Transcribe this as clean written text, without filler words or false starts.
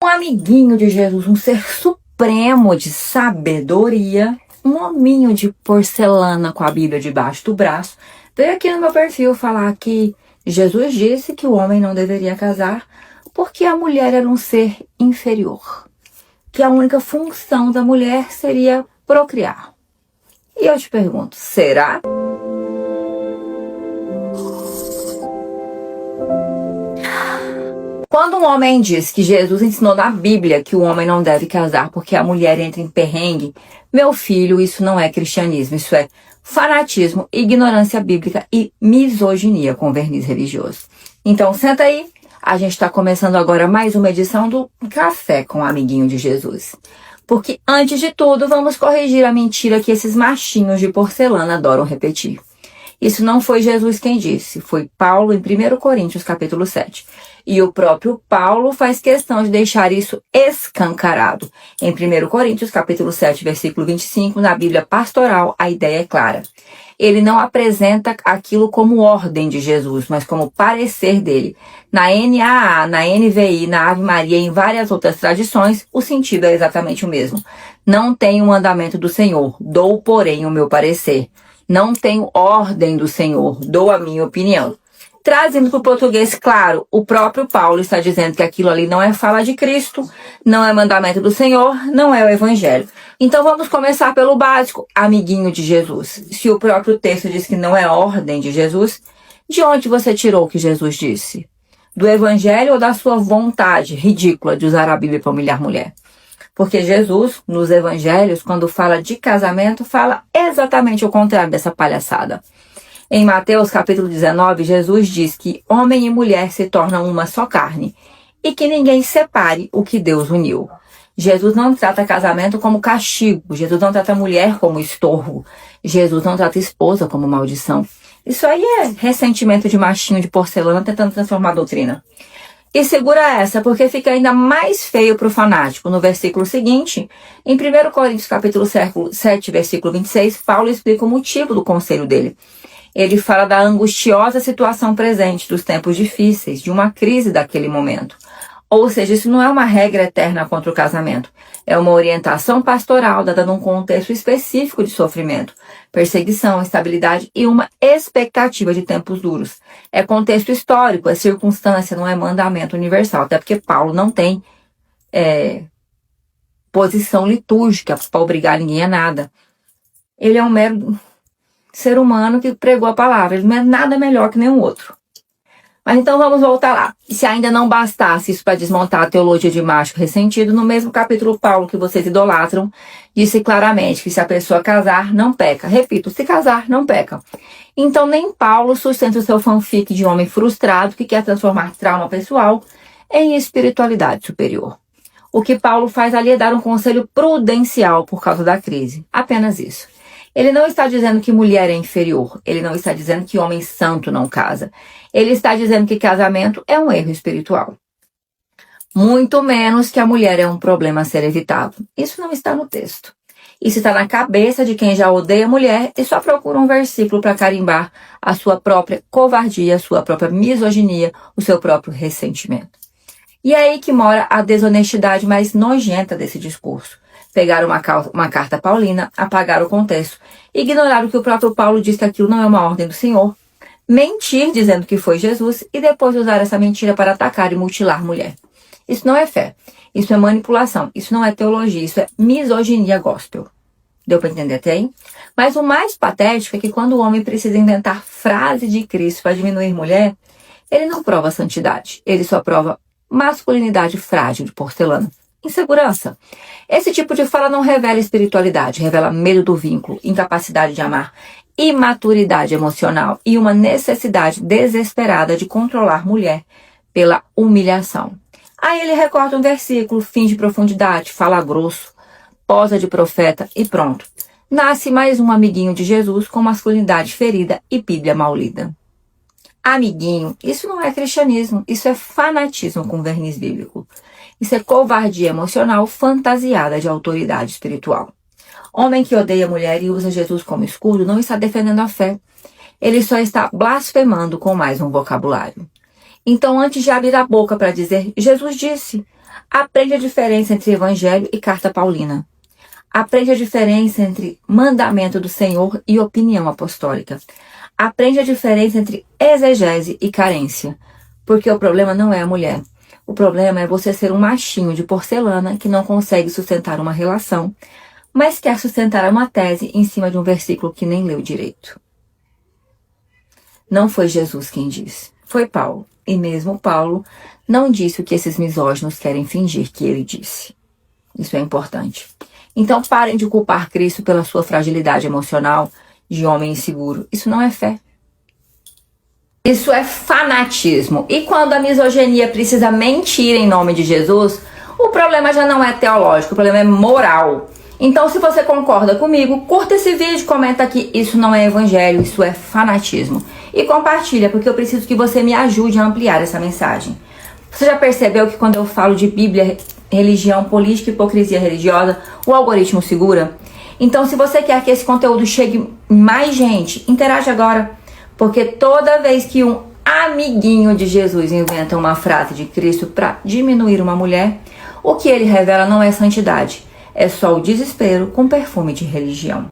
Um amiguinho de Jesus, um ser supremo de sabedoria, um hominho de porcelana com a Bíblia debaixo do braço, veio aqui no meu perfil falar que Jesus disse que o homem não deveria casar porque a mulher era um ser inferior, que a única função da mulher seria procriar. E eu te pergunto, será? Quando um homem diz que Jesus ensinou na Bíblia que o homem não deve casar porque a mulher entra em perrengue, meu filho, isso não é cristianismo, isso é fanatismo, ignorância bíblica e misoginia com verniz religioso. Então senta aí, a gente está começando agora mais uma edição do Café com o Amiguinho de Jesus. Porque antes de tudo, vamos corrigir a mentira que esses machinhos de porcelana adoram repetir. Isso não foi Jesus quem disse, foi Paulo em 1 Coríntios capítulo 7. E o próprio Paulo faz questão de deixar isso escancarado. Em 1 Coríntios capítulo 7, versículo 25, na Bíblia Pastoral, a ideia é clara. Ele não apresenta aquilo como ordem de Jesus, mas como parecer dele. Na NAA, na NVI, na Ave Maria e em várias outras tradições, o sentido é exatamente o mesmo. Não tenho mandamento do Senhor, dou, porém, o meu parecer. Não tenho ordem do Senhor, dou a minha opinião. Trazendo para o português, claro, o próprio Paulo está dizendo que aquilo ali não é fala de Cristo, não é mandamento do Senhor, não é o Evangelho. Então vamos começar pelo básico, amiguinho de Jesus. Se o próprio texto diz que não é ordem de Jesus, de onde você tirou o que Jesus disse? Do Evangelho ou da sua vontade ridícula de usar a Bíblia para humilhar mulher? Porque Jesus, nos Evangelhos, quando fala de casamento, fala exatamente o contrário dessa palhaçada. Em Mateus capítulo 19, Jesus diz que homem e mulher se tornam uma só carne e que ninguém separe o que Deus uniu. Jesus não trata casamento como castigo, Jesus não trata mulher como estorvo, Jesus não trata esposa como maldição. Isso aí é ressentimento de machinho de porcelana tentando transformar a doutrina. E segura essa, porque fica ainda mais feio para o fanático. No versículo seguinte, em 1 Coríntios capítulo 7, versículo 26, Paulo explica o motivo do conselho dele. Ele fala da angustiosa situação presente, dos tempos difíceis, de uma crise daquele momento. Ou seja, isso não é uma regra eterna contra o casamento. É uma orientação pastoral dada num contexto específico de sofrimento, perseguição, instabilidade e uma expectativa de tempos duros. É contexto histórico, é circunstância, não é mandamento universal. Até porque Paulo não tem posição litúrgica para obrigar ninguém a nada. Ele é um mero ser humano que pregou a palavra. Ele não é nada melhor que nenhum outro. Mas então vamos voltar lá. E se ainda não bastasse isso para desmontar a teologia de macho ressentido, no mesmo capítulo Paulo que vocês idolatram, disse claramente que se a pessoa casar, não peca. Repito, se casar, não peca. Então nem Paulo sustenta o seu fanfic de homem frustrado que quer transformar trauma pessoal em espiritualidade superior. O que Paulo faz ali é dar um conselho prudencial por causa da crise. Apenas isso. Ele não está dizendo que mulher é inferior. Ele não está dizendo que homem santo não casa. Ele está dizendo que casamento é um erro espiritual. Muito menos que a mulher é um problema a ser evitado. Isso não está no texto. Isso está na cabeça de quem já odeia a mulher e só procura um versículo para carimbar a sua própria covardia, a sua própria misoginia, o seu próprio ressentimento. E é aí que mora a desonestidade mais nojenta desse discurso. Pegar uma carta paulina, apagar o contexto, ignorar o que o próprio Paulo diz que aquilo não é uma ordem do Senhor, mentir dizendo que foi Jesus e depois usar essa mentira para atacar e mutilar a mulher. Isso não é fé, isso é manipulação, isso não é teologia, isso é misoginia gospel. Deu para entender até aí? Mas o mais patético é que quando o homem precisa inventar frase de Cristo para diminuir mulher, ele não prova santidade, ele só prova masculinidade frágil de porcelana. Insegurança. Esse tipo de fala não revela espiritualidade, revela medo do vínculo, incapacidade de amar, imaturidade emocional e uma necessidade desesperada de controlar mulher pela humilhação. Aí ele recorta um versículo, finge profundidade, fala grosso, posa de profeta e pronto. Nasce mais um amiguinho de Jesus com masculinidade ferida e Bíblia mal lida. Amiguinho, isso não é cristianismo, isso é fanatismo com verniz bíblico. Isso é covardia emocional fantasiada de autoridade espiritual. Homem que odeia a mulher e usa Jesus como escudo não está defendendo a fé. Ele só está blasfemando com mais um vocabulário. Então, antes de abrir a boca para dizer, Jesus disse, Aprende a diferença entre evangelho e carta paulina. Aprende a diferença entre mandamento do Senhor e opinião apostólica. Aprende a diferença entre exegese e carência. Porque o problema não é a mulher. O problema é você ser um machinho de porcelana que não consegue sustentar uma relação, mas quer sustentar uma tese em cima de um versículo que nem leu direito. Não foi Jesus quem disse, foi Paulo. E mesmo Paulo não disse o que esses misóginos querem fingir que ele disse. Isso é importante. Então parem de culpar Cristo pela sua fragilidade emocional de homem inseguro. Isso não é fé. Isso é fanatismo. E quando a misoginia precisa mentir em nome de Jesus, o problema já não é teológico, o problema é moral. Então, se você concorda comigo, curta esse vídeo, comenta aqui, isso não é evangelho, isso é fanatismo. E compartilha, porque eu preciso que você me ajude a ampliar essa mensagem. Você já percebeu que quando eu falo de Bíblia, religião, política e hipocrisia religiosa, o algoritmo segura? Então, se você quer que esse conteúdo chegue mais gente, interage agora. Porque toda vez que um amiguinho de Jesus inventa uma frase de Cristo para diminuir uma mulher, o que ele revela não é santidade, é só o desespero com perfume de religião.